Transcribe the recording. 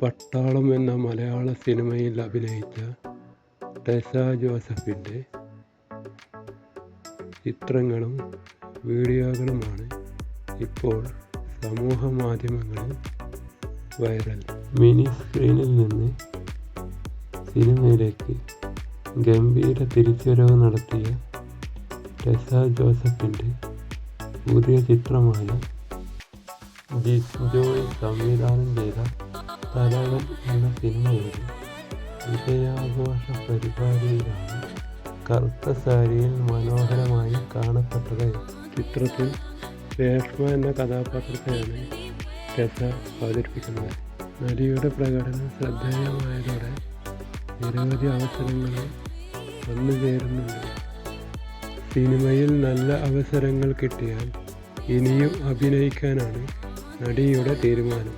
പട്ടാളം എന്ന മലയാള സിനിമയിൽ അഭിനയിച്ച ടെസ ജോസഫിൻ്റെ ചിത്രങ്ങളും വീഡിയോകളുമാണ് ഇപ്പോൾ സമൂഹ മാധ്യമങ്ങളിൽ വൈറൽ. മിനി സ്ക്രീനിൽ നിന്ന് സിനിമയിലേക്ക് ഗംഭീര തിരിച്ചുവരവ് നടത്തിയ ടെസ ജോസഫിൻ്റെ പുതിയ ചിത്രമായ ജിജോയ് സംവിധാനം ചെയ്ത തലവൻ എന്ന സിനിമയുടെ വിജയാഘോഷ പരിപാടിയിലാണ് കറുത്ത സാരിയിൽ മനോഹരമായി കാണപ്പെട്ടത്. ചിത്രത്തിൽ രേഷ്മ എന്ന കഥാപാത്രത്തെയാണ് ടെസ അവതരിപ്പിക്കുന്നത്. നടിയുടെ പ്രകടനം ശ്രദ്ധേയമായതോടെ നിരവധി അവസരങ്ങൾ വന്നു ചേരുന്നുണ്ട്. സിനിമയിൽ നല്ല അവസരങ്ങൾ കിട്ടിയാൽ ഇനിയും അഭിനയിക്കാനാണ് നടിയുടെ തീരുമാനം.